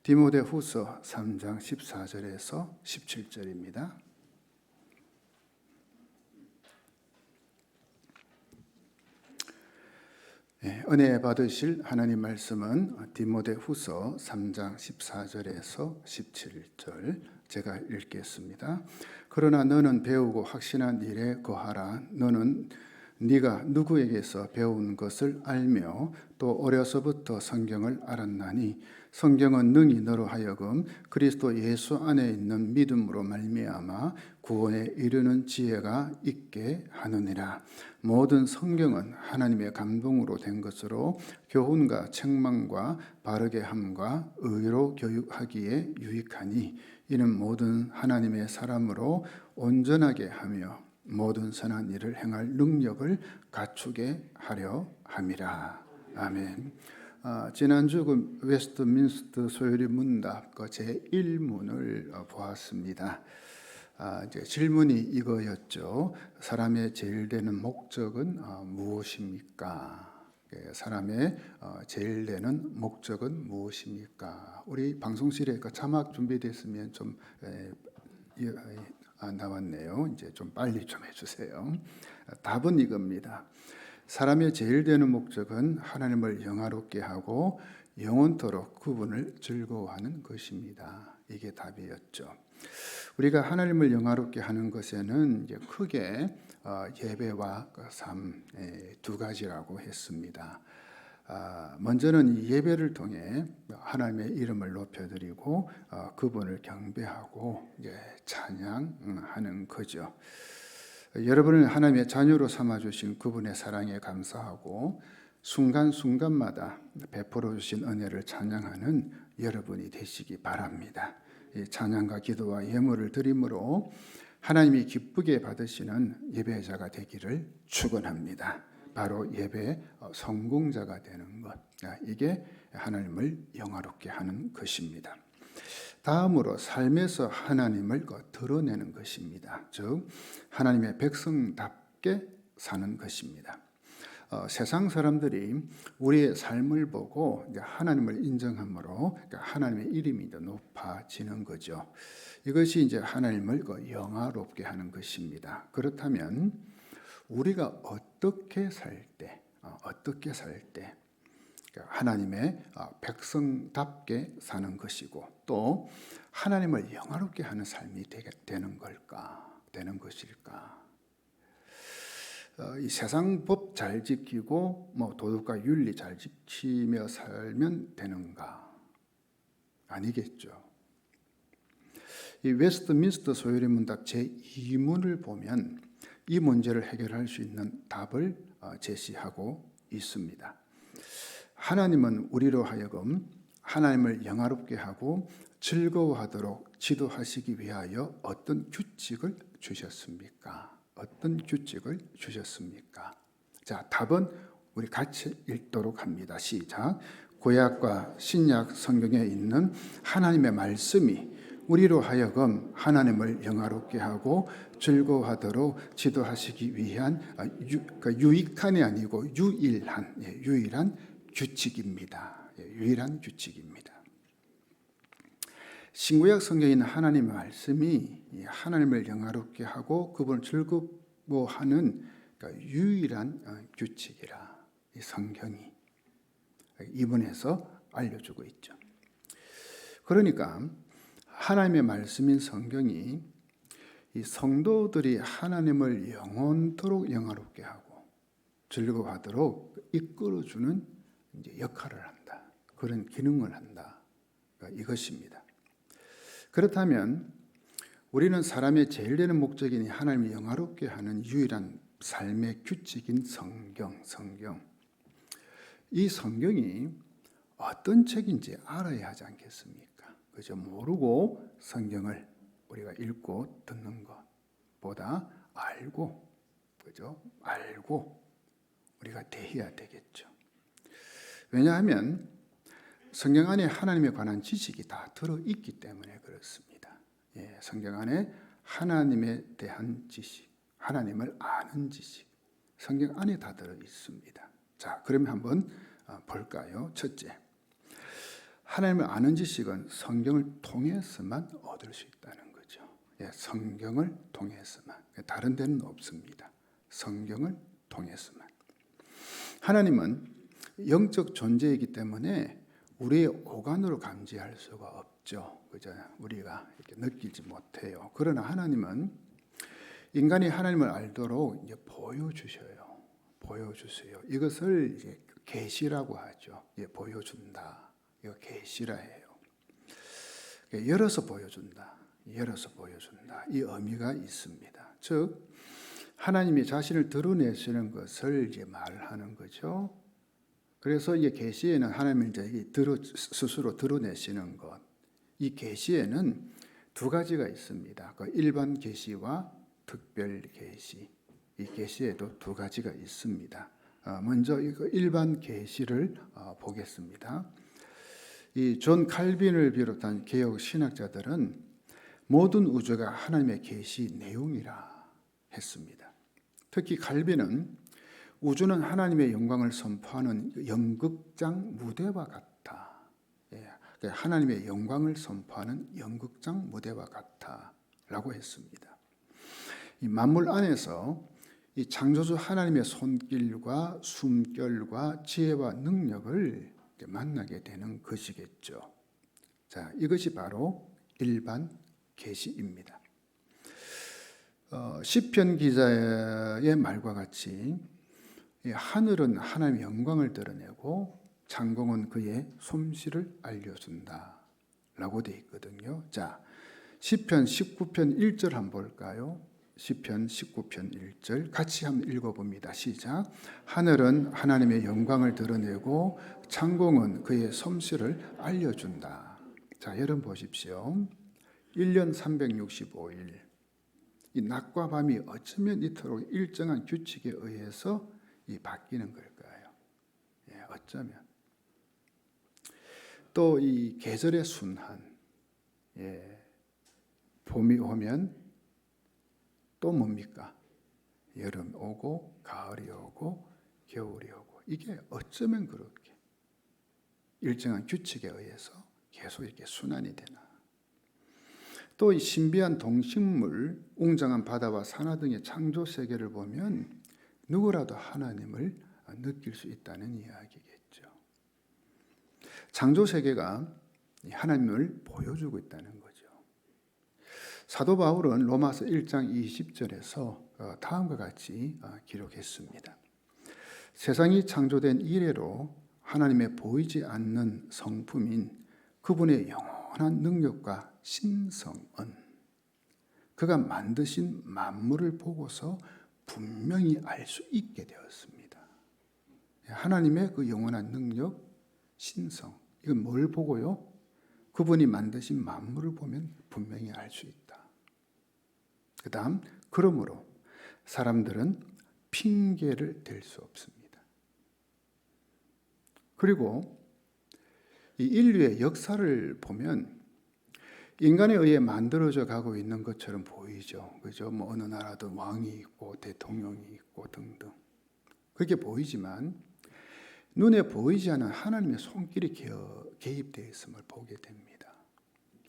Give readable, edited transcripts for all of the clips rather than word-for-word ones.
디모데후서 3장 14절에서 17절입니다. 은혜 받으실 하나님 말씀은 디모데후서 3장 14절에서 17절 제가 읽겠습니다. 그러나 너는 배우고 확신한 일에 거하라. 너는 네가 누구에게서 배운 것을 알며 또 어려서부터 성경을 알았나니 성경은 능히 너로 하여금 그리스도 예수 안에 있는 믿음으로 말미암아 구원에 이르는 지혜가 있게 하느니라. 모든 성경은 하나님의 감동으로 된 것으로 교훈과 책망과 바르게 함과 의로 교육하기에 유익하니 이는 모든 하나님의 사람으로 온전하게 하며 모든 선한 일을 행할 능력을 갖추게 하려 함이라. 아멘. 지난주 그 웨스트민스터 소요리 문답 그 제1문을 보았습니다. 이제 질문이 이거였죠. 사람의 제일 되는 목적은 무엇입니까? 사람의 제일 되는 목적은 무엇입니까? 우리 방송실에 그 자막 준비됐으면 좀 나왔네요. 이제 좀 빨리 좀 해주세요. 답은 이겁니다. 사람의 제일 되는 목적은 하나님을 영화롭게 하고 영원토록 그분을 즐거워하는 것입니다. 이게 답이었죠. 우리가 하나님을 영화롭게 하는 것에는 이제 크게 예배와 삶 두 가지라고 했습니다. 먼저는 예배를 통해 하나님의 이름을 높여드리고 그분을 경배하고 찬양하는 거죠. 여러분을 하나님의 자녀로 삼아주신 그분의 사랑에 감사하고 순간순간마다 베풀어 주신 은혜를 찬양하는 여러분이 되시기 바랍니다. 찬양과 기도와 예물을 드림으로 하나님이 기쁘게 받으시는 예배자가 되기를 축원합니다. 바로 예배 성공자가 되는 것, 이게 하나님을 영화롭게 하는 것입니다. 다음으로 삶에서 하나님을 드러내는 것입니다. 즉 하나님의 백성답게 사는 것입니다. 세상 사람들이 우리의 삶을 보고 하나님을 인정함으로 하나님의 이름이 더 높아지는 거죠. 이것이 이제 하나님을 영화롭게 하는 것입니다. 그렇다면 우리가 어떻게 살 때 하나님의 백성답게 사는 것이고 또 하나님을 영화롭게 하는 삶이 되는 것일까? 이 세상 법 잘 지키고 도덕과 윤리 잘 지키며 살면 되는가? 아니겠죠. 이 웨스트민스터 소요리 문답 제2문을 보면 이 문제를 해결할 수 있는 답을 제시하고 있습니다. 하나님은 우리로 하여금 하나님을 영화롭게 하고 즐거워하도록 지도하시기 위하여 어떤 규칙을 주셨습니까? 자, 답은 우리 같이 읽도록 합니다. 시작. 구약과 신약 성경에 있는 하나님의 말씀이 우리로 하여금 하나님을 영화롭게 하고 즐거워하도록 지도하시기 위한 유익한이 아니고 유일한 규칙입니다. 유일한 규칙입니다. 신구약 성경에 있는 하나님의 말씀이 하나님을 영화롭게 하고 그분을 즐거워하는 유일한 규칙이라 이 성경이 이분에서 알려주고 있죠. 그러니까 하나님의 말씀인 성경이 이 성도들이 하나님을 영원토록 영화롭게 하고 즐거워하도록 이끌어주는 역할을 한다. 그런 기능을 한다. 이것입니다. 그렇다면 우리는 사람의 제일 되는 목적인 하나님을 영화롭게 하는 유일한 삶의 규칙인 성경. 이 성경이 어떤 책인지 알아야 하지 않겠습니까? 그저 모르고 성경을 우리가 읽고 듣는 것보다 알고 우리가 대해야 되겠죠. 왜냐하면 성경 안에 하나님에 관한 지식이 다 들어있기 때문에 그렇습니다. 성경 안에 하나님에 대한 지식, 하나님을 아는 지식, 성경 안에 다 들어있습니다. 자, 그러면 한번 볼까요? 첫째, 하나님을 아는 지식은 성경을 통해서만 얻을 수 있다는 거죠. 예, 성경을 통해서만. 다른 데는 없습니다. 성경을 통해서만. 하나님은 영적 존재이기 때문에 우리의 오감으로 감지할 수가 없죠. 그죠? 우리가 이렇게 느끼지 못해요. 그러나 하나님은 인간이 하나님을 알도록 이제 보여주셔요. 보여주세요. 이것을 이제 계시라고 하죠. 예, 보여준다. 이거 계시라 해요. 열어서 보여준다. 열어서 보여준다. 이 의미가 있습니다. 즉 하나님이 자신을 드러내시는 것을 이제 말하는 거죠. 그래서 이 계시에는 하나님이 이제 스스로 드러내시는 것. 이 계시에는 두 가지가 있습니다. 그 일반 계시와 특별 계시. 이 계시에도 두 가지가 있습니다. 먼저 이거 일반 계시를 보겠습니다. 이 존 칼빈을 비롯한 개혁 신학자들은 모든 우주가 하나님의 계시 내용이라 했습니다. 특히 칼빈은 우주는 하나님의 영광을 선포하는 연극장 무대와 같다. 예, 하나님의 영광을 선포하는 연극장 무대와 같다라고 했습니다. 이 만물 안에서 이 창조주 하나님의 손길과 숨결과 지혜와 능력을 만나게 되는 것이겠죠. 자, 이것이 바로 일반 계시입니다. 시편 기자의 말과 같이 하늘은 하나님의 영광을 드러내고 창공은 그의 솜씨를 알려준다라고 되어 있거든요. 자, 시편 19편 1절 한번 볼까요? 시편 19편 1절 같이 한번 읽어봅니다. 시작. 하늘은 하나님의 영광을 드러내고 창공은 그의 솜씨를 알려준다. 자, 여러분 보십시오. 1년 365일 이 낮과 밤이 어쩌면 이토록 일정한 규칙에 의해서 이 바뀌는 걸까요? 예, 어쩌면 또 이 계절의 순환, 예, 봄이 오면 또 뭡니까? 여름 오고 가을이 오고 겨울이 오고 이게 어쩌면 그렇게 일정한 규칙에 의해서 계속 이렇게 순환이 되나? 또 이 신비한 동식물, 웅장한 바다와 산하 등의 창조 세계를 보면 누구라도 하나님을 느낄 수 있다는 이야기겠죠. 창조 세계가 하나님을 보여주고 있다는 거죠. 사도 바울은 로마서 1장 20절에서 다음과 같이 기록했습니다. 세상이 창조된 이래로 하나님의 보이지 않는 성품인 그분의 영원한 능력과 신성은 그가 만드신 만물을 보고서 분명히 알 수 있게 되었습니다. 하나님의 그 영원한 능력, 신성, 이건 뭘 보고요? 그분이 만드신 만물을 보면 분명히 알 수 있다. 그 다음, 그러므로 사람들은 핑계를 댈 수 없습니다. 그리고 이 인류의 역사를 보면 인간에 의해 만들어져 가고 있는 것처럼 보이죠. 그죠? 뭐 어느 나라도 왕이 있고 대통령이 있고 등등. 그렇게 보이지만 눈에 보이지 않는 하나님의 손길이 개입되어 있음을 보게 됩니다.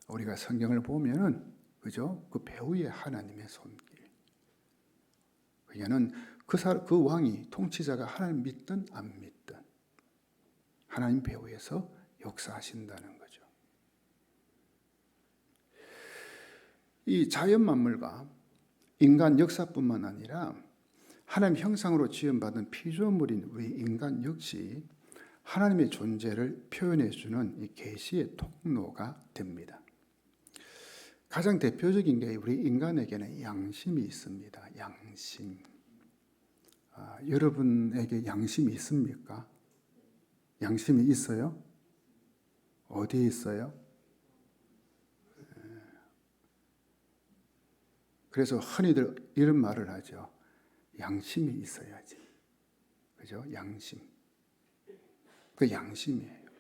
우리가 성경을 보면은 그죠? 그 배후에 하나님의 손길. 그녀는 그 왕이 통치자가 하나님 믿든 안 믿든 하나님 배후에서 역사하신다는 거죠. 이 자연 만물과 인간 역사뿐만 아니라 하나님 형상으로 지음받은 피조물인 우리 인간 역시 하나님의 존재를 표현해 주는 이 계시의 통로가 됩니다. 가장 대표적인 게 우리 인간에게는 양심이 있습니다. 양심. 여러분에게 양심이 있습니까? 양심이 있어요? 어디에 있어요? 그래서 흔히들 이런 말을 하죠. 양심이 있어야지. 그죠? 양심. 그 양심이에요.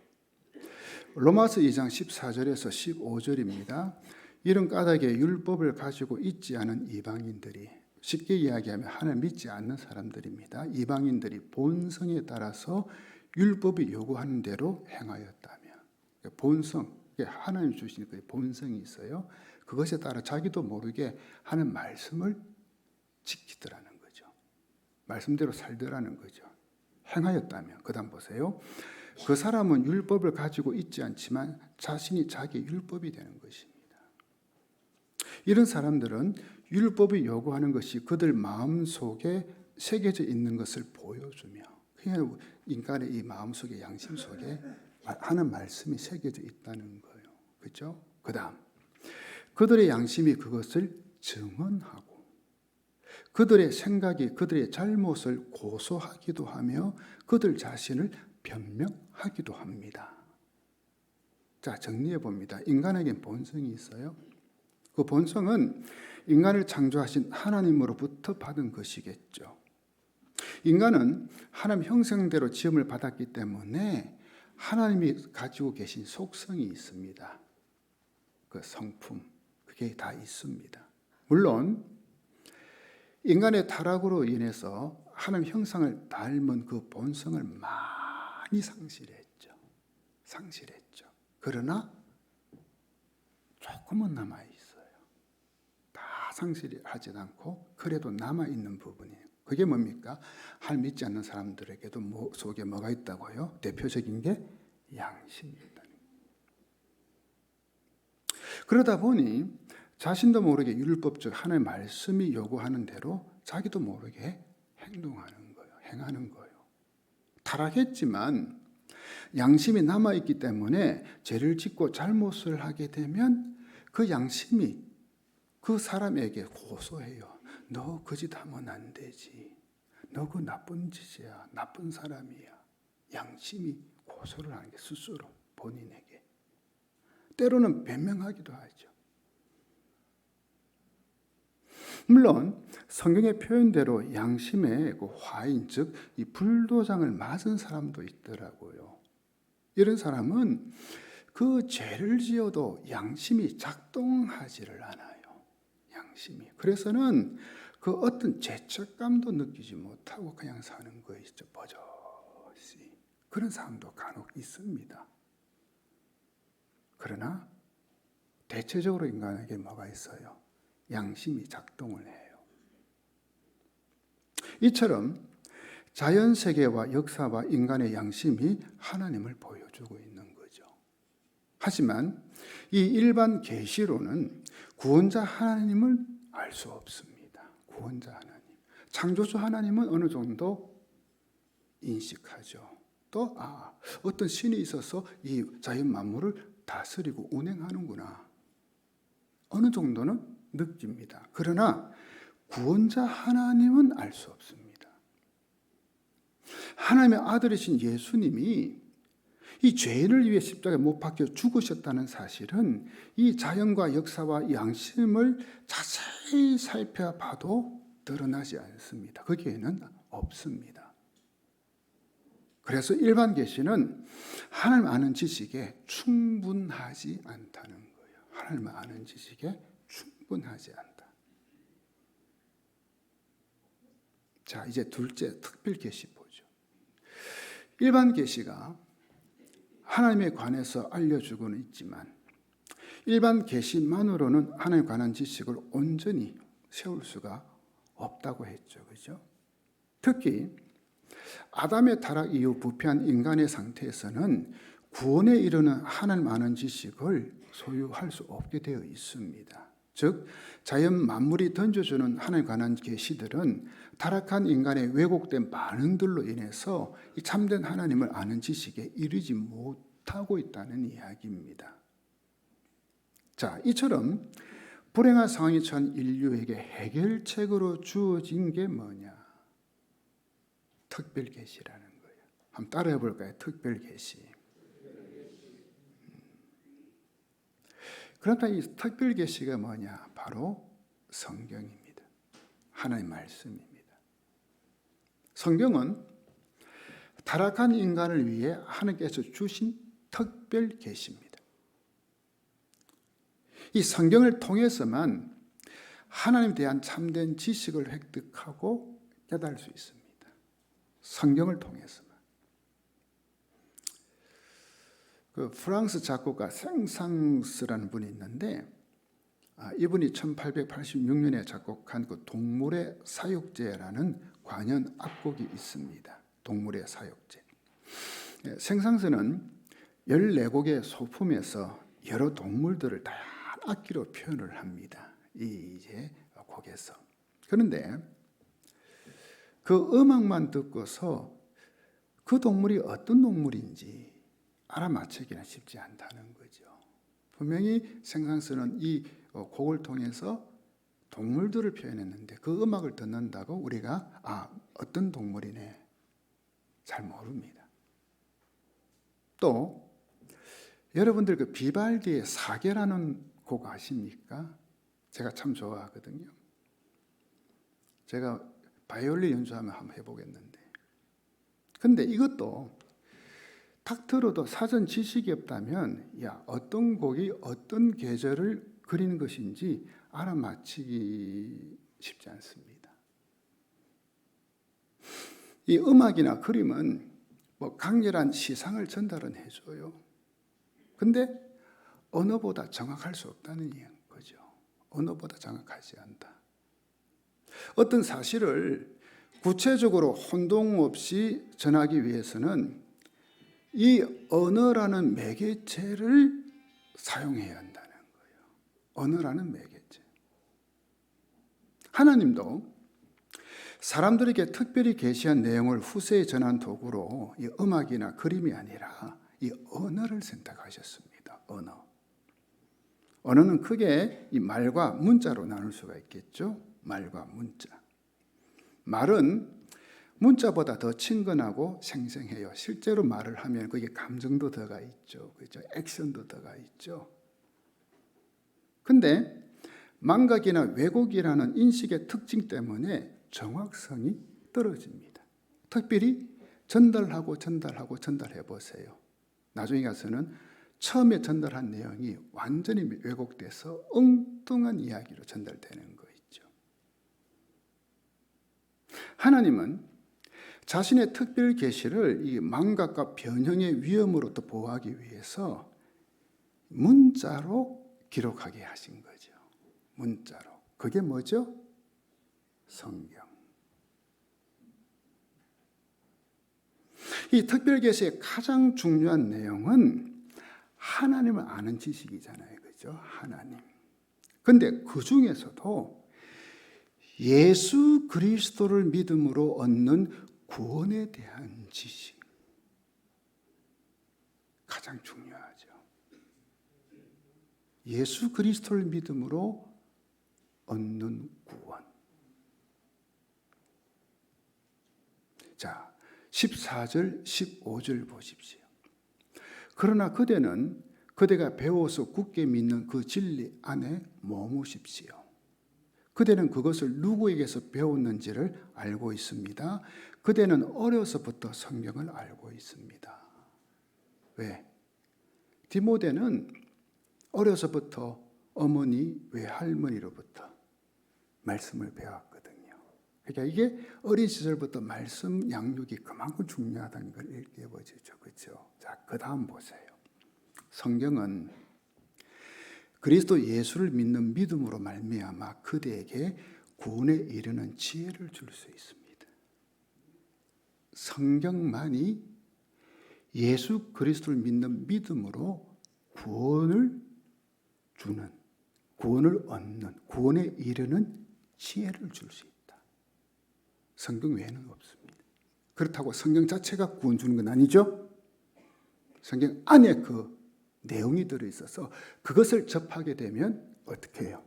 로마서 2장 14절에서 15절입니다. 이런 까닭에 율법을 가지고 있지 않은 이방인들이, 쉽게 이야기하면 하나님 믿지 않는 사람들입니다. 이방인들이 본성에 따라서 율법이 요구하는 대로 행하였다면 본성, 하나님 주신 그 본성이 있어요. 그것에 따라 자기도 모르게 하는 말씀을 지키더라는 거죠. 말씀대로 살더라는 거죠. 행하였다면. 그 다음 보세요. 그 사람은 율법을 가지고 있지 않지만 자신이 자기의 율법이 되는 것입니다. 이런 사람들은 율법이 요구하는 것이 그들 마음속에 새겨져 있는 것을 보여주며, 그냥 인간의 이 마음속에, 양심 속에 하는 말씀이 새겨져 있다는 거예요. 그렇죠? 그 다음 그들의 양심이 그것을 증언하고 그들의 생각이 그들의 잘못을 고소하기도 하며 그들 자신을 변명하기도 합니다. 자, 정리해 봅니다. 인간에겐 본성이 있어요. 그 본성은 인간을 창조하신 하나님으로부터 받은 것이겠죠. 인간은 하나님 형상대로 지음을 받았기 때문에 하나님이 가지고 계신 속성이 있습니다. 그 성품, 그게 다 있습니다. 물론 인간의 타락으로 인해서 하나님 형상을 닮은 그 본성을 많이 상실했죠. 그러나 조금은 남아있어요. 다 상실하지 않고 그래도 남아있는 부분이에요. 그게 뭡니까? 하나님 믿지 않는 사람들에게도 속에 뭐가 있다고요? 대표적인 게 양심입니다. 그러다 보니 자신도 모르게 율법적 하나님의 말씀이 요구하는 대로 자기도 모르게 행동하는 거예요. 행하는 거예요. 타락했지만 양심이 남아있기 때문에 죄를 짓고 잘못을 하게 되면 그 양심이 그 사람에게 고소해요. 너 그 짓 하면 안 되지. 너 그 나쁜 짓이야. 나쁜 사람이야. 양심이 고소를 하는 게 스스로 본인에게. 때로는 변명하기도 하죠. 물론 성경의 표현대로 양심의 그 화인, 즉 이 불도장을 맞은 사람도 있더라고요. 이런 사람은 그 죄를 지어도 양심이 작동하지를 않아요. 양심이. 그래서는 그 어떤 죄책감도 느끼지 못하고 그냥 사는 거 있죠. 버젓이. 그런 사람도 간혹 있습니다. 그러나 대체적으로 인간에게 뭐가 있어요? 양심이 작동을 해요. 이처럼 자연세계와 역사와 인간의 양심이 하나님을 보여주고 있는 거죠. 하지만 이 일반 계시로는 구원자 하나님을 알 수 없습니다. 구원자 하나님. 창조주 하나님은 어느 정도 인식하죠. 또 어떤 신이 있어서 이 자연 만물을 다스리고 운행하는구나. 어느 정도는 느낍니다. 그러나 구원자 하나님은 알 수 없습니다. 하나님의 아들이신 예수님이 이 죄인을 위해 십자가에 못 박혀 죽으셨다는 사실은 이 자연과 역사와 양심을 자세히 살펴봐도 드러나지 않습니다. 거기에는 없습니다. 그래서 일반 계시는 하나님 아는 지식에 충분하지 않다는 거예요. 하나님 아는 지식에 충분하지 않다. 자, 이제 둘째 특별 계시 보죠. 일반 계시가 하나님에 관해서 알려주고는 있지만 일반 계시만으로는 하나님에 관한 지식을 온전히 세울 수가 없다고 했죠. 그죠? 특히 아담의 타락 이후 부패한 인간의 상태에서는 구원에 이르는 하나님 아는 지식을 소유할 수 없게 되어 있습니다. 즉 자연 만물이 던져주는 하나님에 관한 계시들은 타락한 인간의 왜곡된 반응들로 인해서 이 참된 하나님을 아는 지식에 이르지 못하고 있다는 이야기입니다. 자, 이처럼 불행한 상황에 처한 인류에게 해결책으로 주어진 게 뭐냐? 특별 계시라는 거예요. 한번 따라해 볼까요? 특별 계시. 그렇다 이 특별 계시가 뭐냐? 바로 성경입니다. 하나님의 말씀입니다. 성경은 타락한 인간을 위해 하나님께서 주신 특별 계시입니다. 이 성경을 통해서만 하나님에 대한 참된 지식을 획득하고 깨달을 수 있습니다. 성경을 통해서만. 그 프랑스 작곡가 생상스라는 분이 있는데 이분이 1886년에 작곡한 그 동물의 사육제라는 관현 악곡이 있습니다. 동물의 사육제. 생상스는 14곡의 소품에서 여러 동물들을 다양한 악기로 표현을 합니다. 이 이제 곡에서. 그런데 그 음악만 듣고서 그 동물이 어떤 동물인지 알아맞히기는 쉽지 않다는 거죠. 분명히 생상스는 이 곡을 통해서 동물들을 표현했는데 그 음악을 듣는다고 우리가 어떤 동물이네 잘 모릅니다. 또 여러분들 그 비발디의 사계라는 곡 아십니까? 제가 참 좋아하거든요. 제가 바이올린 연주하면 한번 해보겠는데, 근데 이것도 딱 들어도 사전 지식이 없다면 어떤 곡이 어떤 계절을 그리는 것인지 알아맞히기 쉽지 않습니다. 이 음악이나 그림은 강렬한 시상을 전달은 해줘요. 근데 언어보다 정확할 수 없다는 거죠. 언어보다 정확하지 않다. 어떤 사실을 구체적으로 혼동 없이 전하기 위해서는 이 언어라는 매개체를 사용해야 한다는 거예요. 언어라는 매개체. 하나님도 사람들에게 특별히 계시한 내용을 후세에 전한 도구로 이 음악이나 그림이 아니라 이 언어를 선택하셨습니다. 언어는 크게 이 말과 문자로 나눌 수가 있겠죠. 말과 문자. 말은 문자보다 더 친근하고 생생해요. 실제로 말을 하면 거기에 감정도 들어가 있죠. 그렇죠? 액션도 들어가 있죠. 근데 망각이나 왜곡이라는 인식의 특징 때문에 정확성이 떨어집니다. 특별히 전달해 보세요. 나중에 가서는 처음에 전달한 내용이 완전히 왜곡돼서 엉뚱한 이야기로 전달되는 거 있죠. 하나님은 자신의 특별 계시를 이 망각과 변형의 위험으로부터 보호하기 위해서 문자로 기록하게 하신 거죠. 문자로. 그게 뭐죠? 성경. 이 특별 계시의 가장 중요한 내용은 하나님을 아는 지식이잖아요. 그죠? 하나님. 근데 그 중에서도 예수 그리스도를 믿음으로 얻는 구원에 대한 지식. 가장 중요하죠. 예수 그리스도를 믿음으로 얻는 구원. 자, 14절, 15절 보십시오. 그러나 그대가 배워서 굳게 믿는 그 진리 안에 머무십시오. 그대는 그것을 누구에게서 배웠는지를 알고 있습니다. 그대는 어려서부터 성경을 알고 있습니다. 왜? 디모데는 어려서부터 어머니, 외할머니로부터 말씀을 배웠거든요. 그러니까 이게 어린 시절부터 말씀 양육이 그만큼 중요하다는 걸 일깨워주죠. 그렇죠? 자, 그 다음 보세요. 성경은 그리스도 예수를 믿는 믿음으로 말미암아 그대에게 구원에 이르는 지혜를 줄 수 있습니다. 성경만이 예수 그리스도를 믿는 믿음으로 구원을 주는, 구원을 얻는, 구원에 이르는 지혜를 줄 수 있다. 성경 외에는 없습니다. 그렇다고 성경 자체가 구원 주는 건 아니죠. 성경 안에 그 내용이 들어있어서 그것을 접하게 되면 어떻게 해요?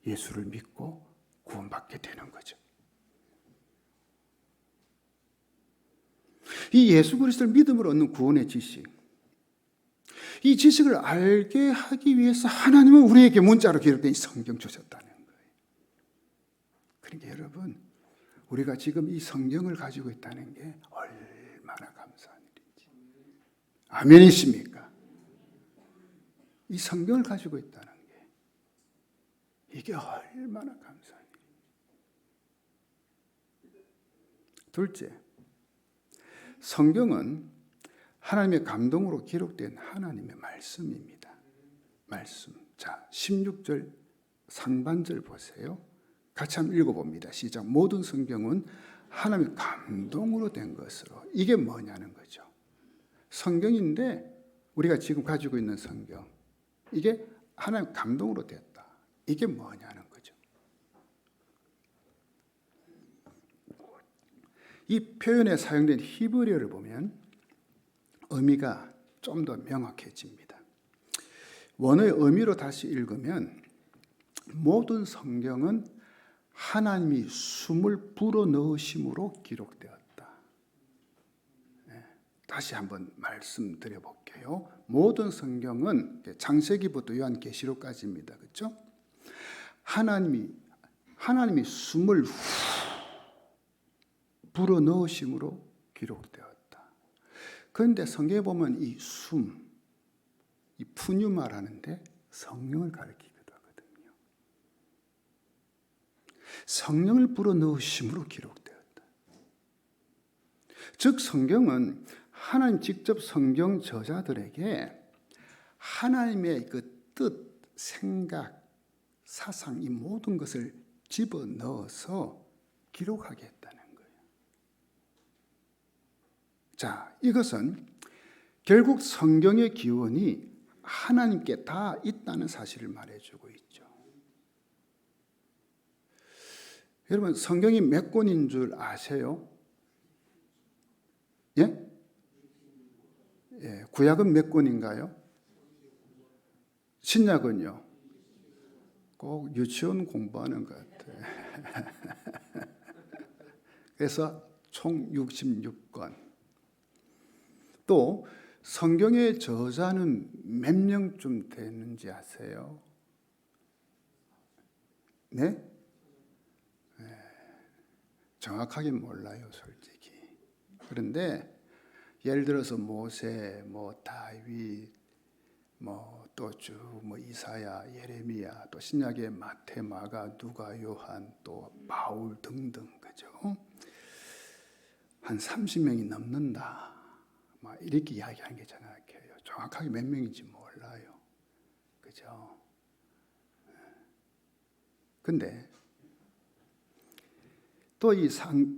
예수를 믿고 구원받게 되는 거죠. 이 예수 그리스도를 믿음으로 얻는 구원의 지식, 이 지식을 알게 하기 위해서 하나님은 우리에게 문자로 기록된 이 성경 주셨다는 거예요. 그러니까 여러분, 우리가 지금 이 성경을 가지고 있다는 게 얼마나 감사한 일인지. 아멘이십니까? 이 성경을 가지고 있다는 게 이게 얼마나 감사한 일입니다. 둘째, 성경은 하나님의 감동으로 기록된 하나님의 말씀입니다. 말씀. 자, 16절 상반절 보세요. 같이 한번 읽어봅니다. 시작. 모든 성경은 하나님의 감동으로 된 것으로. 이게 뭐냐는 거죠. 성경인데 우리가 지금 가지고 있는 성경, 이게 하나님의 감동으로 됐다. 이게 뭐냐는 거죠. 이 표현에 사용된 히브리어를 보면 의미가 좀 더 명확해집니다. 원어의 의미로 다시 읽으면 모든 성경은 하나님이 숨을 불어넣으심으로 기록되었다. 다시 한번 말씀드려 볼게요. 모든 성경은 창세기부터 요한계시록까지입니다. 그렇죠? 하나님이 숨을 불어넣으심으로 기록되었다. 그런데 성경에 보면 이 숨, 이 푸뉴마라는데 성령을 가리키기도 하거든요. 성령을 불어넣으심으로 기록되었다. 즉 성경은 하나님 직접 성경 저자들에게 하나님의 그 뜻, 생각, 사상 이 모든 것을 집어넣어서 기록하게 했다는 거예요. 자, 이것은 결국 성경의 기원이 하나님께 다 있다는 사실을 말해주고 있죠. 여러분 성경이 몇 권인 줄 아세요? 예? 예, 구약은 몇 권인가요? 신약은요? 꼭 유치원 공부하는 것 같아요. 그래서 총 66권. 또 성경의 저자는 몇 명쯤 되는지 아세요? 네? 네. 정확하게 몰라요, 솔직히. 그런데 예를 들어서 모세, 다윗, 또 쭉 이사야, 예레미야, 또 신약의 마태, 마가, 누가, 요한, 또 바울 등등, 그죠? 한 30명이 넘는다. 이렇게 이야기하는 게 정확해요. 정확하게 몇 명인지 몰라요. 그죠? 근데 또 이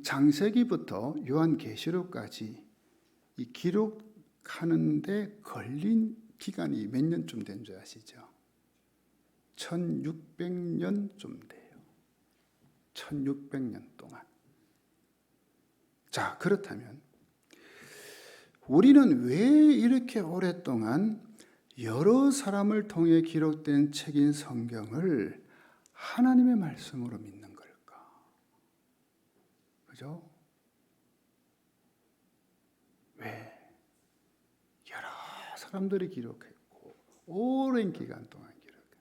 창세기부터 요한계시록까지 이 기록하는데 걸린 기간이 몇 년쯤 된 줄 아시죠? 1600년쯤 돼요. 1600년 동안. 자, 그렇다면 우리는 왜 이렇게 오랫동안 여러 사람을 통해 기록된 책인 성경을 하나님의 말씀으로 믿는 걸까? 그죠? 왜? 여러 사람들이 기록했고 오랜 기간 동안 기록했고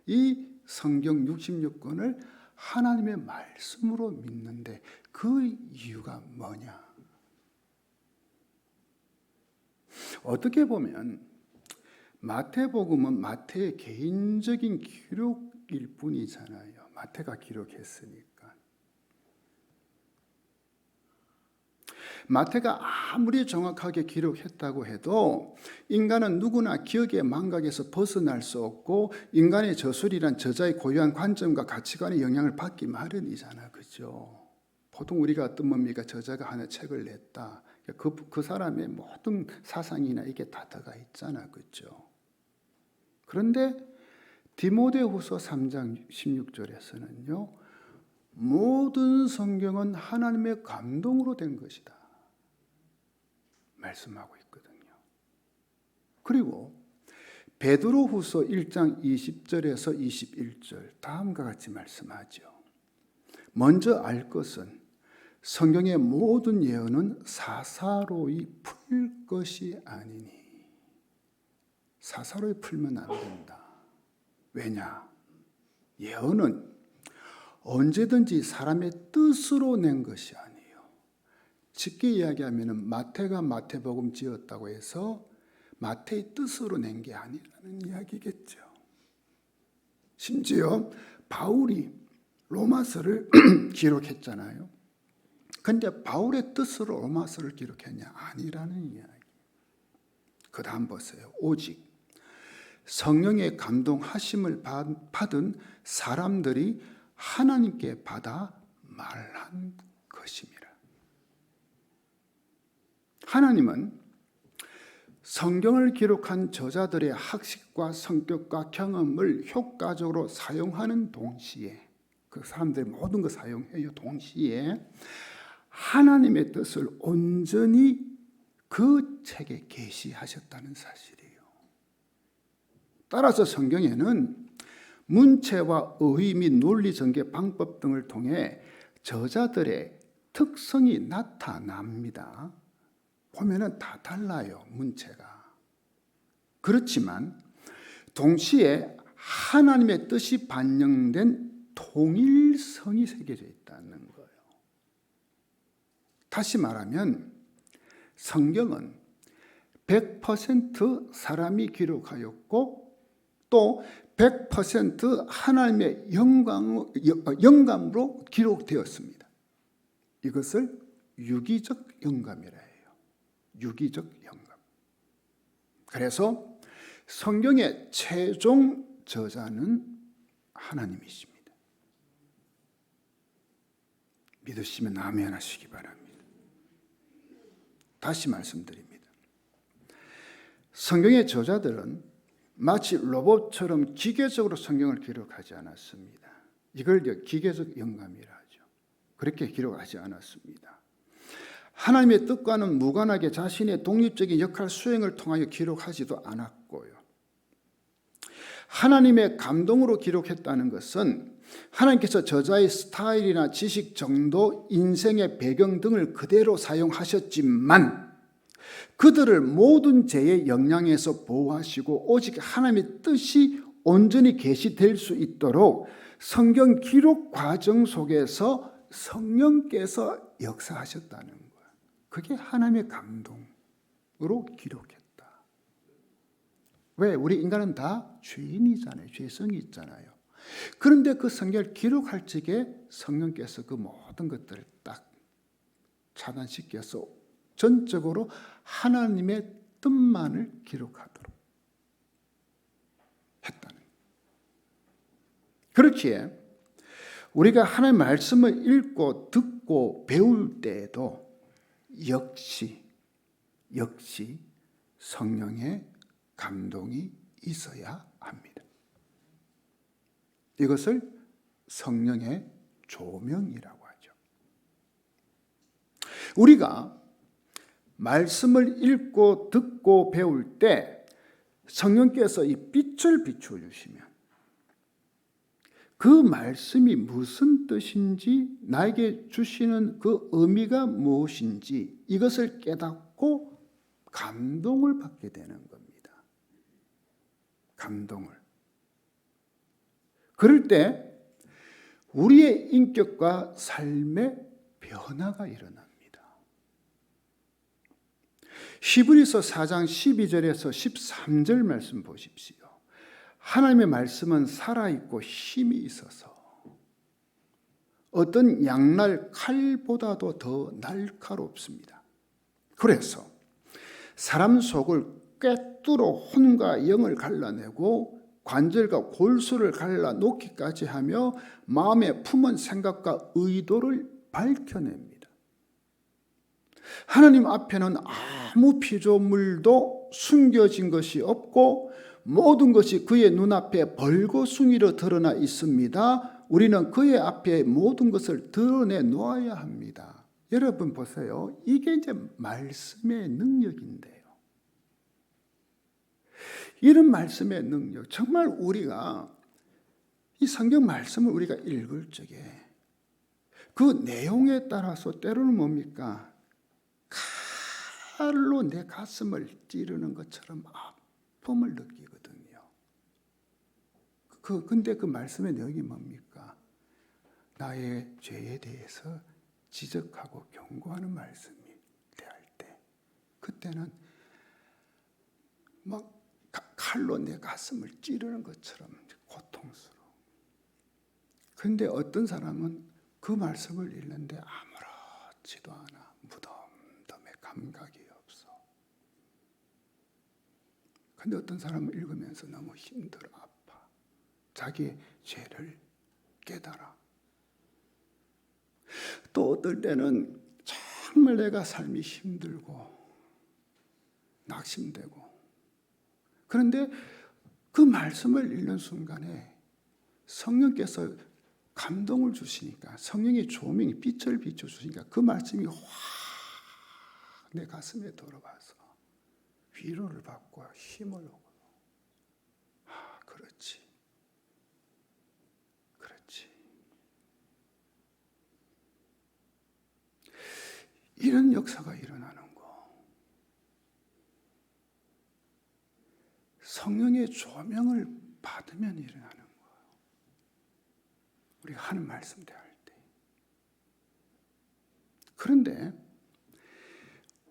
이 성경 66권을 하나님의 말씀으로 믿는데 그 이유가 뭐냐? 어떻게 보면 마태복음은 마태의 개인적인 기록일 뿐이잖아요. 마태가 기록했으니까. 마태가 아무리 정확하게 기록했다고 해도 인간은 누구나 기억의 망각에서 벗어날 수 없고 인간의 저술이란 저자의 고유한 관점과 가치관의 영향을 받기 마련이잖아. 그죠? 보통 우리가 어떤 뭡니까? 저자가 하나 책을 냈다. 그 사람의 모든 사상이나 이게 다 들어가 있잖아. 그죠? 그런데 디모데후서 3장 16절에서는요. 모든 성경은 하나님의 감동으로 된 것이다. 말씀하고 있거든요. 그리고 베드로후서 1장 20절에서 21절 다음과 같이 말씀하죠. 먼저 알 것은 성경의 모든 예언은 사사로이 풀 것이 아니니. 사사로이 풀면 안 된다. 왜냐? 예언은 언제든지 사람의 뜻으로 낸 것이 아니에요. 쉽게 이야기하면 마태가 마태복음 지었다고 해서 마태의 뜻으로 낸 게 아니라는 이야기겠죠. 심지어 바울이 로마서를 기록했잖아요. 근데 바울의 뜻으로 로마서를 기록했냐? 아니라는 이야기. 그 다음 보세요. 오직 성령의 감동하심을 받은 사람들이 하나님께 받아 말한 것입니다. 하나님은 성경을 기록한 저자들의 학식과 성격과 경험을 효과적으로 사용하는 동시에, 그 사람들이 모든 거 사용해요. 동시에 하나님의 뜻을 온전히 그 책에 계시하셨다는 사실이에요. 따라서 성경에는 문체와 의의 및 논리 전개 방법 등을 통해 저자들의 특성이 나타납니다. 보면은 다 달라요, 문체가. 그렇지만 동시에 하나님의 뜻이 반영된 통일성이 새겨져 있다는 거예요. 다시 말하면 성경은 100% 사람이 기록하였고 또 100% 하나님의 영감으로 기록되었습니다. 이것을 유기적 영감이라 해요. 유기적 영감. 그래서 성경의 최종 저자는 하나님이십니다. 믿으시면 아멘 하시기 바랍니다. 다시 말씀드립니다. 성경의 저자들은 마치 로봇처럼 기계적으로 성경을 기록하지 않았습니다. 이걸 기계적 영감이라 하죠. 그렇게 기록하지 않았습니다. 하나님의 뜻과는 무관하게 자신의 독립적인 역할 수행을 통하여 기록하지도 않았고요. 하나님의 감동으로 기록했다는 것은 하나님께서 저자의 스타일이나 지식 정도, 인생의 배경 등을 그대로 사용하셨지만 그들을 모든 죄의 영향에서 보호하시고 오직 하나님의 뜻이 온전히 계시될 수 있도록 성경 기록 과정 속에서 성령께서 역사하셨다는 거예요. 그게 하나님의 감동으로 기록했다. 왜? 우리 인간은 다 죄인이잖아요. 죄성이 있잖아요. 그런데 그 성경을 기록할 적에 성령께서 그 모든 것들을 딱 차단시켜서 전적으로 하나님의 뜻만을 기록하도록 했다는 거예요. 그렇기에 우리가 하나님의 말씀을 읽고 듣고 배울 때에도 역시 성령의 감동이 있어야 합니다. 이것을 성령의 조명이라고 하죠. 우리가 말씀을 읽고 듣고 배울 때 성령께서 이 빛을 비춰주시면 그 말씀이 무슨 뜻인지, 나에게 주시는 그 의미가 무엇인지 이것을 깨닫고 감동을 받게 되는 겁니다. 감동을. 그럴 때 우리의 인격과 삶의 변화가 일어납니다. 히브리서 4장 12절에서 13절 말씀 보십시오. 하나님의 말씀은 살아있고 힘이 있어서 어떤 양날 칼보다도 더 날카롭습니다. 그래서 사람 속을 꿰뚫어 혼과 영을 갈라내고 관절과 골수를 갈라놓기까지 하며 마음에 품은 생각과 의도를 밝혀냅니다. 하나님 앞에는 아무 피조물도 숨겨진 것이 없고 모든 것이 그의 눈앞에 벌거숭이로 드러나 있습니다. 우리는 그의 앞에 모든 것을 드러내 놓아야 합니다. 여러분 보세요. 이게 이제 말씀의 능력인데요. 이런 말씀의 능력, 정말 우리가 이 성경 말씀을 우리가 읽을 적에 그 내용에 따라서 때로는 뭡니까? 칼로 내 가슴을 찌르는 것처럼 아픔을 느끼거든요. 근데 그 말씀의 내용이 뭡니까? 나의 죄에 대해서 지적하고 경고하는 말씀이 대할 때, 그때는 막 칼로 내 가슴을 찌르는 것처럼 고통스러워. 그런데 어떤 사람은 그 말씀을 읽는데 아무렇지 같지도 않아. 무덤덤해. 감각이 없어. 근데 어떤 사람은 읽으면서 너무 힘들어, 아파. 자기의 죄를 깨달아. 또 어떨 때는 정말 내가 삶이 힘들고 낙심되고, 그런데 그 말씀을 읽는 순간에 성령께서 감동을 주시니까, 성령의 조명이 빛을 비춰주시니까 그 말씀이 확 내 가슴에 들어와서 위로를 받고 힘을 얻고, 그렇지. 이런 역사가 일어나는 거. 성령의 조명을 받으면 일어나는 거예요. 우리가 하는 말씀 대할 때. 그런데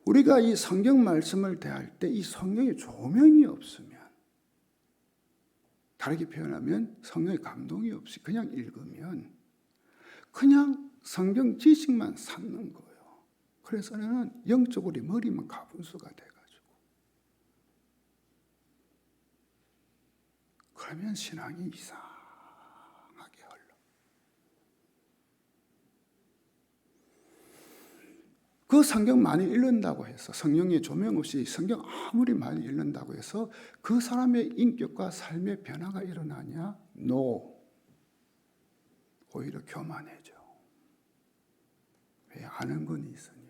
우리가 이 성경 말씀을 대할 때 이 성령의 조명이 없으면, 다르게 표현하면 성령의 감동이 없이 그냥 읽으면 그냥 성경 지식만 삼는 거예요. 그래서 나는 영적으로 머리만 가분수가 돼가지고, 그러면 신앙이 이상하게 흘러. 그 성경 많이 읽는다고 해서, 성령의 조명 없이 성경 아무리 많이 읽는다고 해서 그 사람의 인격과 삶의 변화가 일어나냐? No. 오히려 교만해져. 왜? 아는 건 있으니까.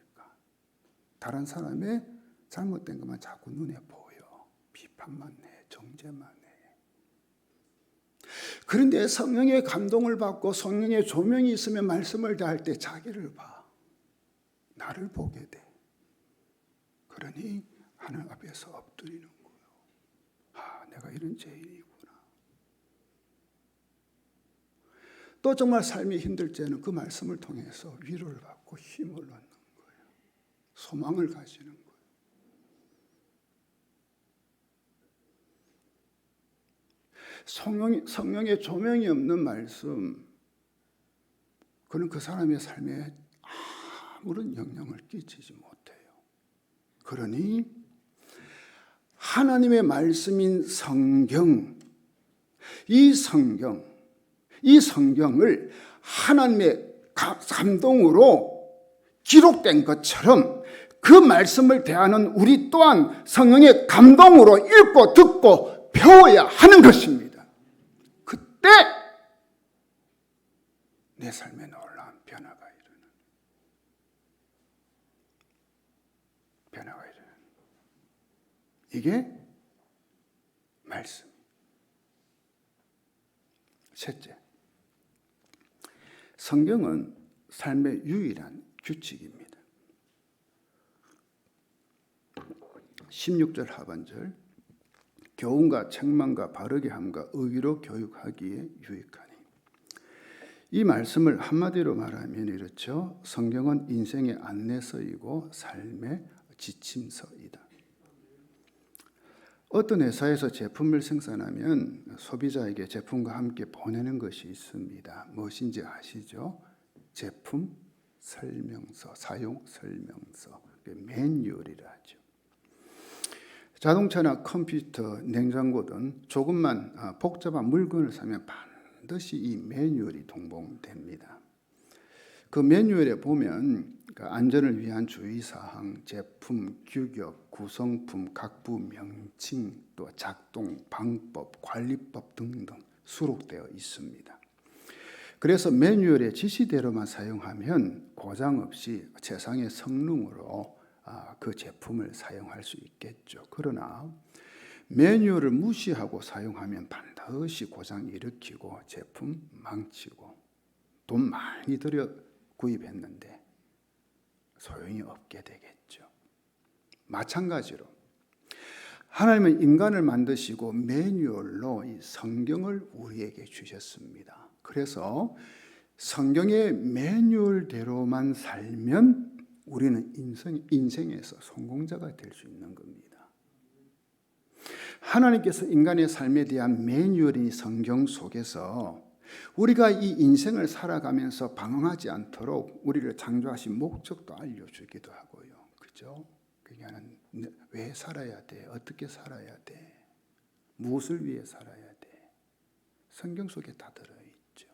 다른 사람의 잘못된 것만 자꾸 눈에 보여. 비판만 해. 정죄만 해. 그런데 성령의 감동을 받고 성령의 조명이 있으면 말씀을 대할 때 자기를 봐. 나를 보게 돼. 그러니 하늘 앞에서 엎드리는 거예요. 내가 이런 죄인이구나. 또 정말 삶이 힘들 때는 그 말씀을 통해서 위로를 받고 힘을 얻는 거예요. 소망을 가지는 거예요. 성령의 조명이 없는 말씀, 그는 그 사람의 삶에 아무런 영향을 끼치지 못해요. 그러니 하나님의 말씀인 성경, 이 성경을 하나님의 감동으로 기록된 것처럼 그 말씀을 대하는 우리 또한 성령의 감동으로 읽고 듣고 배워야 하는 것입니다. 그때 내 삶에 놀라운 변화가 일어나는, 이게 말씀. 셋째, 성경은 삶의 유일한 규칙입니다. 16절 하반절, 교훈과 책망과 바르게 함과 의로 교육하기에 유익하니. 이 말씀을 한마디로 말하면 이렇죠. 성경은 인생의 안내서이고 삶의 지침서이다. 어떤 회사에서 제품을 생산하면 소비자에게 제품과 함께 보내는 것이 있습니다. 무엇인지 아시죠? 제품 설명서, 사용 설명서, 매뉴얼이라 하죠. 자동차나 컴퓨터, 냉장고 등 조금만 복잡한 물건을 사면 반드시 이 매뉴얼이 동봉됩니다. 그 매뉴얼에 보면 안전을 위한 주의사항, 제품, 규격, 구성품, 각부 명칭, 또 작동 방법, 관리법 등등 수록되어 있습니다. 그래서 매뉴얼의 지시대로만 사용하면 고장 없이 최상의 성능으로 그 제품을 사용할 수 있겠죠. 그러나 매뉴얼을 무시하고 사용하면 반드시 고장 일으키고 제품 망치고 돈 많이 들여 구입했는데 소용이 없게 되겠죠. 마찬가지로 하나님은 인간을 만드시고 매뉴얼로 이 성경을 우리에게 주셨습니다. 그래서 성경의 매뉴얼대로만 살면 우리는 인생에서 성공자가 될 수 있는 겁니다. 하나님께서 인간의 삶에 대한 매뉴얼인 성경 속에서 우리가 이 인생을 살아가면서 방황하지 않도록 우리를 창조하신 목적도 알려주기도 하고요. 그죠? 그러니까는 왜 살아야 돼? 어떻게 살아야 돼? 무엇을 위해 살아야 돼? 성경 속에 다 들어있죠.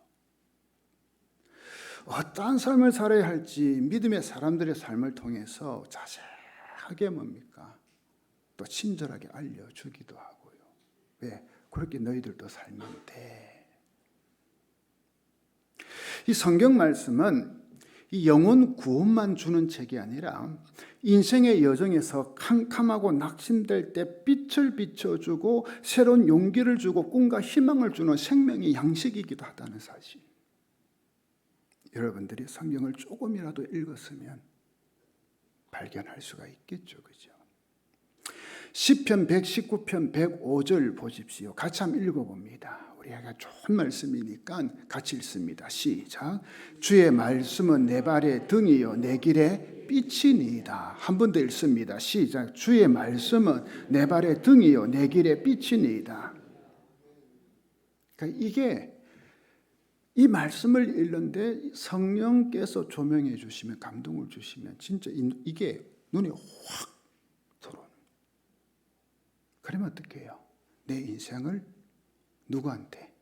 어떠한 삶을 살아야 할지 믿음의 사람들의 삶을 통해서 자세하게 뭡니까? 또 친절하게 알려주기도 하고요. 왜? 그렇게 너희들도 살면 돼. 이 성경 말씀은 이 영혼 구원만 주는 책이 아니라 인생의 여정에서 캄캄하고 낙심될 때 빛을 비춰주고 새로운 용기를 주고 꿈과 희망을 주는 생명의 양식이기도 하다는 사실. 여러분들이 성경을 조금이라도 읽었으면 발견할 수가 있겠죠. 그죠? 시편 119편 105절 보십시오. 같이 한번 읽어봅니다. 우리가 좋은 말씀이니까 같이 읽습니다. 시작. 주의 말씀은 내 발의 등이요 내 길의 빛이니이다. 한 번 더 읽습니다. 시작. 주의 말씀은 내 발의 등이요 내 길의 빛이니이다. 그러니까 이게 이 말씀을 읽는데 성령께서 조명해 주시면 감동을 주시면 진짜 이게 눈에 확 들어오는. 그러면 어떻게 해요? 내 인생을 누구한테?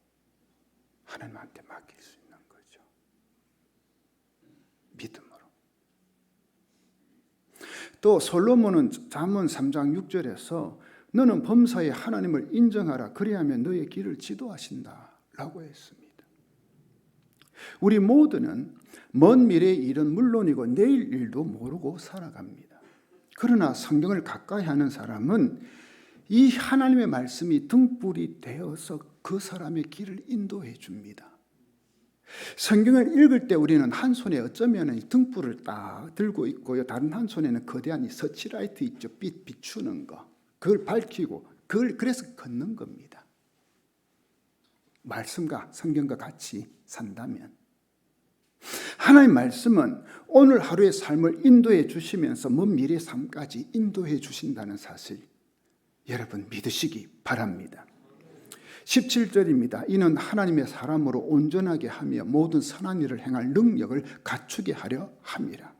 하나님한테 맡길 수 있는 거죠. 믿음으로. 또 솔로몬은 잠언 3장 6절에서 너는 범사에 하나님을 인정하라. 그리하면 너의 길을 지도하신다. 라고 했습니다. 우리 모두는 먼 미래의 일은 물론이고 내일 일도 모르고 살아갑니다. 그러나 성경을 가까이 하는 사람은 이 하나님의 말씀이 등불이 되어서 그 사람의 길을 인도해 줍니다. 성경을 읽을 때 우리는 한 손에 어쩌면 등불을 딱 들고 있고요. 다른 한 손에는 거대한 이 서치라이트 있죠. 빛 비추는 거. 그걸 밝히고 그래서 걷는 겁니다. 말씀과 성경과 같이 산다면 하나님 말씀은 오늘 하루의 삶을 인도해 주시면서 먼 미래의 삶까지 인도해 주신다는 사실 여러분 믿으시기 바랍니다. 17절입니다. 이는 하나님의 사람으로 온전하게 하며 모든 선한 일을 행할 능력을 갖추게 하려 함이라.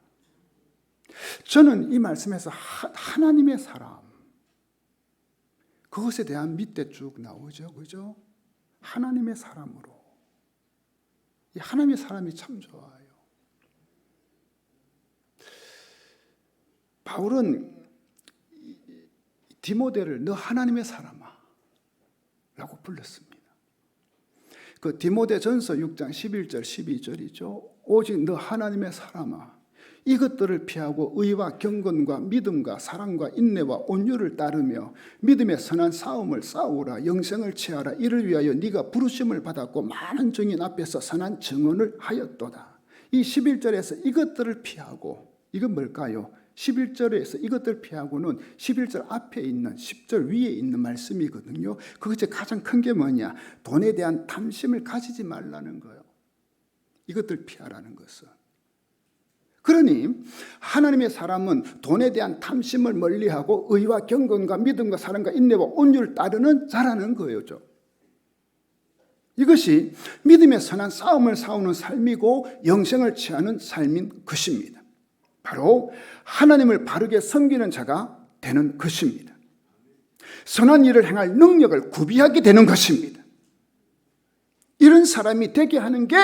저는 이 말씀에서 하나님의 사람 그것에 대한 밑에 쭉 나오죠. 그죠? 하나님의 사람으로. 이 하나님의 사람이 참 좋아요. 바울은 디모데를 너 하나님의 사람아 라고 불렀습니다. 그 디모데전서 6장 11절 12절이죠. 오직 너 하나님의 사람아 이것들을 피하고 의와 경건과 믿음과 사랑과 인내와 온유를 따르며 믿음의 선한 싸움을 싸우라. 영생을 취하라. 이를 위하여 네가 부르심을 받았고 많은 증인 앞에서 선한 증언을 하였도다. 이 11절에서 이것들을 피하고 이건 뭘까요? 11절에서 이것들 피하고는 11절 앞에 있는 10절 위에 있는 말씀이거든요. 그것이 가장 큰 게 뭐냐? 돈에 대한 탐심을 가지지 말라는 거예요. 이것들 피하라는 것은. 그러니 하나님의 사람은 돈에 대한 탐심을 멀리하고 의와 경건과 믿음과 사랑과 인내와 온유를 따르는 자라는 거예요. 이것이 믿음의 선한 싸움을 싸우는 삶이고 영생을 취하는 삶인 것입니다. 바로 하나님을 바르게 섬기는 자가 되는 것입니다. 선한 일을 행할 능력을 구비하게 되는 것입니다. 이런 사람이 되게 하는 게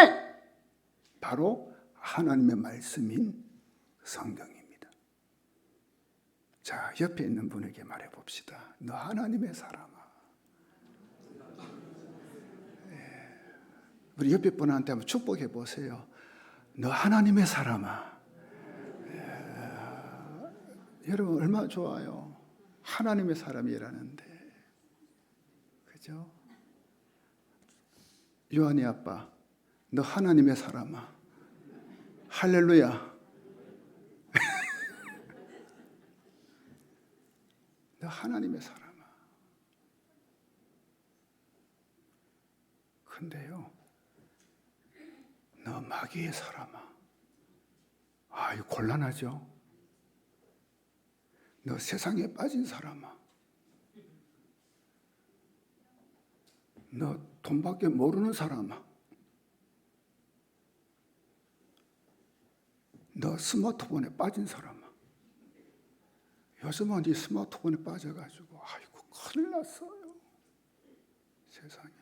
바로 하나님의 말씀인 성경입니다. 자, 옆에 있는 분에게 말해 봅시다. 너 하나님의 사람아. 우리 옆에 분한테 한번 축복해 보세요. 너 하나님의 사람아. 여러분 얼마나 좋아요. 하나님의 사람이라는데. 그죠? 요한의 아빠, 너 하나님의 사람아. 할렐루야. 너 하나님의 사람아. 근데요, 너 마귀의 사람아. 아, 이거 곤란하죠? 너 세상에 빠진 사람아. 너 돈밖에 모르는 사람아. 너 스마트폰에 빠진 사람아. 요즘은 이 스마트폰에 빠져가지고 아이고 큰일 났어요. 세상에.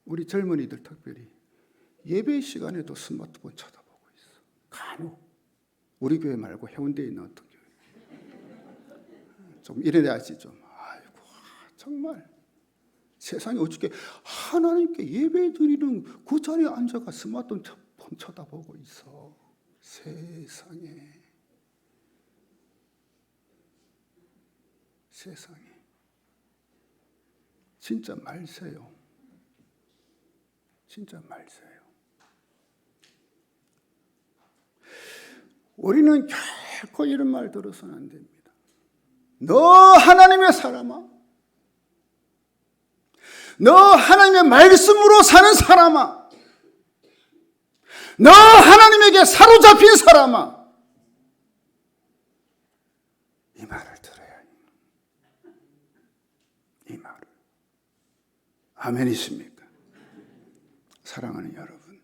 우리 젊은이들 특별히 예배 시간에도 스마트폰 쳐다보고 있어. 간혹. 우리 교회 말고 해운대에 있는 어떤 교회. 좀 이래야지 좀. 아이고 정말 세상에 어떻게 하나님께 예배 드리는 그 자리에 앉아가 스마트폰 쳐다보고 있어. 세상에. 진짜 말세요. 진짜 말세요. 우리는 결코 이런 말 들어서는 안 됩니다. 너 하나님의 사람아, 너 하나님의 말씀으로 사는 사람아, 너 하나님에게 사로잡힌 사람아, 이 말을 들어야 해요. 이 말을. 아멘이십니까? 사랑하는 여러분,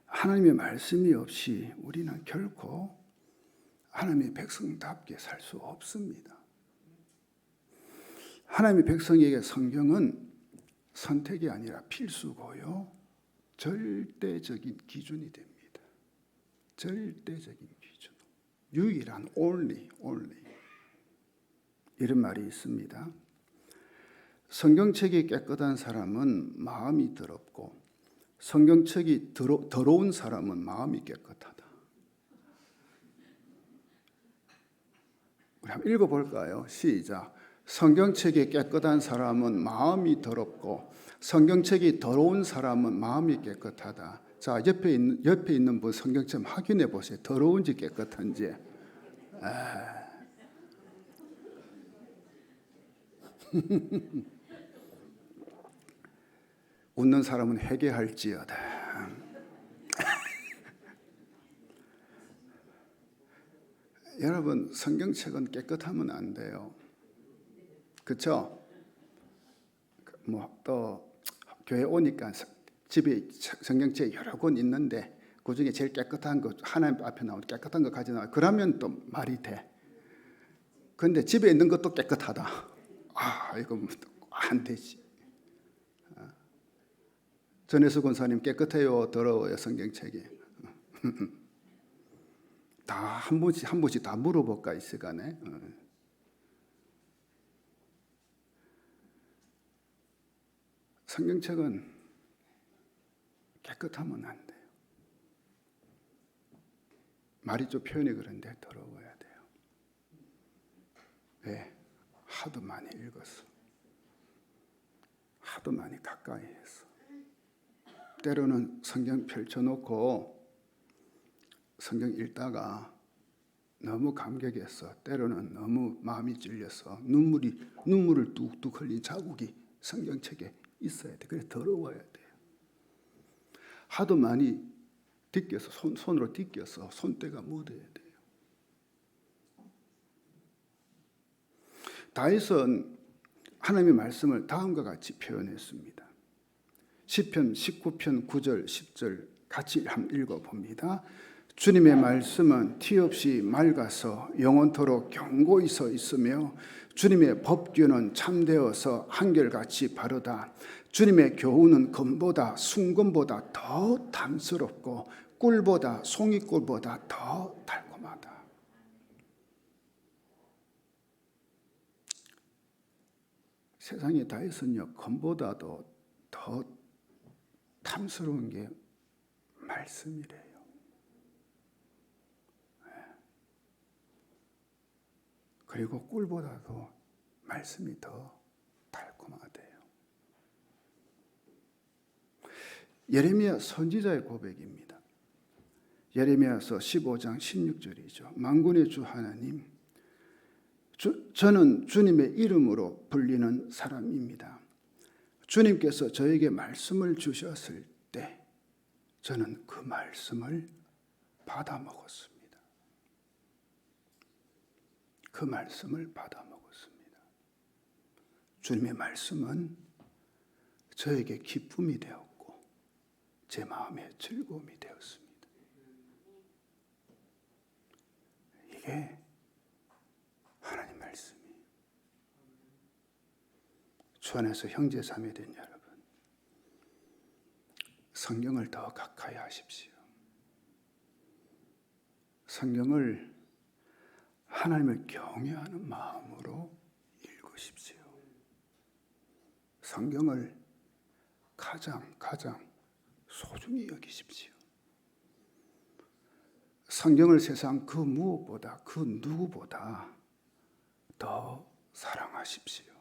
하나님의 말씀이 없이 우리는 결코 하나님의 백성답게 살 수 없습니다. 하나님의 백성에게 성경은 선택이 아니라 필수고요, 절대적인 기준이 됩니다. 절대적인 기준. 유일한 only. 이런 말이 있습니다. 성경책이 깨끗한 사람은 마음이 더럽고 성경책이 더러운 사람은 마음이 깨끗하다. 우리 한번 읽어볼까요? 시작. 성경책이 깨끗한 사람은 마음이 더럽고 성경책이 더러운 사람은 마음이 깨끗하다. 자, 옆에 있는 분 성경책 확인해 보세요. 더러운지 깨끗한지. 웃는 사람은 회개할지어다. 여러분, 성경책은 깨끗하면 안 돼요. 그렇죠? 또 교회 오니까 집에 성경책 여러 권 있는데 그 중에 제일 깨끗한 거, 하나님 앞에 나오는 깨끗한 거 가져나와. 그러면 또 말이 돼. 그런데 집에 있는 것도 깨끗하다. 이거 안 되지. 전혜수 권사님 깨끗해요, 더러워요, 성경책이? 다 한 번씩 다 물어볼까 이 시간에. 성경책은 깨끗하면 안 돼요. 말이 좀 표현이 그런데 더러워야 돼요. 왜? 하도 많이 읽었어. 하도 많이 가까이 했어. 때로는 성경 펼쳐놓고 성경 읽다가 너무 감격했어. 때로는 너무 마음이 찔려서 눈물을 뚝뚝 흘린 자국이 성경책에 있어야 돼. 그래서 더러워야 돼요. 하도 많이 딛겨서 손으로 딛겨서 손때가 묻어야 돼요. 다윗은 하나님의 말씀을 다음과 같이 표현했습니다. 시편 19편 9절 10절 같이 한번 읽어봅니다. 주님의 말씀은 티없이 맑아서 영원토록 견고히 서 있으며 주님의 법규는 참되어서 한결같이 바르다. 주님의 교훈은 금보다 순금보다 더 탐스럽고 꿀보다 송이꿀보다 더 달콤하다. 세상에 다윗은요, 금보다도 더 탐스러운 게 말씀이래요. 그리고 꿀보다도 말씀이 더 달콤하대요. 예레미야 선지자의 고백입니다. 예레미야서 15장 16절이죠. 만군의 주 하나님, 저는 주님의 이름으로 불리는 사람입니다. 주님께서 저에게 말씀을 주셨을 때 저는 그 말씀을 받아 먹었습니다. 그 말씀을 받아 먹었습니다. 주님의 말씀은 저에게 기쁨이 되었고 제 마음의 즐거움이 되었습니다. 그게 하나님 말씀이. 주 안에서 형제 자매된 여러분, 성경을 더 가까이 하십시오. 성경을 하나님을 경외하는 마음으로 읽으십시오. 성경을 가장 소중히 여기십시오. 성경을 세상 그 무엇보다 그 누구보다 더 사랑하십시오.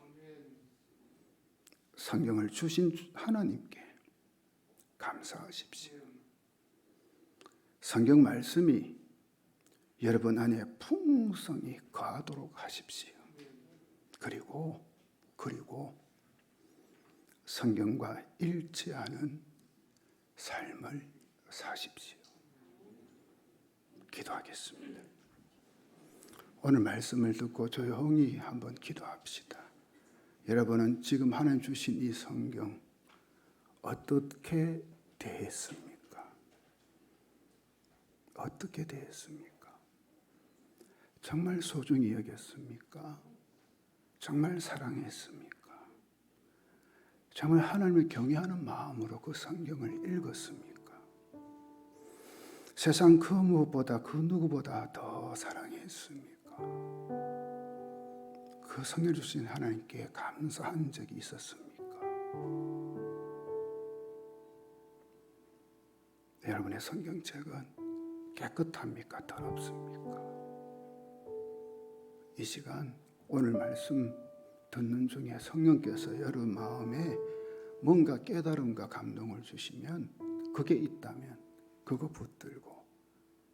성경을 주신 하나님께 감사하십시오. 성경 말씀이 여러분 안에 풍성히 거하도록 하십시오. 그리고 성경과 일치하는 삶을 사십시오. 기도하겠습니다. 오늘 말씀을 듣고 조용히 한번 기도합시다. 여러분은 지금 하나님 주신 이 성경 어떻게 대했습니까? 어떻게 대했습니까? 정말 소중히 여겼습니까? 정말 사랑했습니까? 정말 하나님을 경외하는 마음으로 그 성경을 읽었습니까? 세상 그 무엇보다 그 누구보다 더 사랑했습니까? 그 성경 주신 하나님께 감사한 적이 있었습니까? 여러분의 성경책은 깨끗합니까? 더럽습니까? 이 시간 오늘 말씀 듣는 중에 성령께서 여러분 마음에 뭔가 깨달음과 감동을 주시면, 그게 있다면 그거 붙들고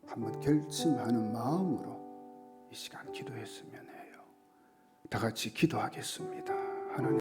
한번 결심하는 마음으로 이 시간 기도했으면 해요. 다 같이 기도하겠습니다. 하나님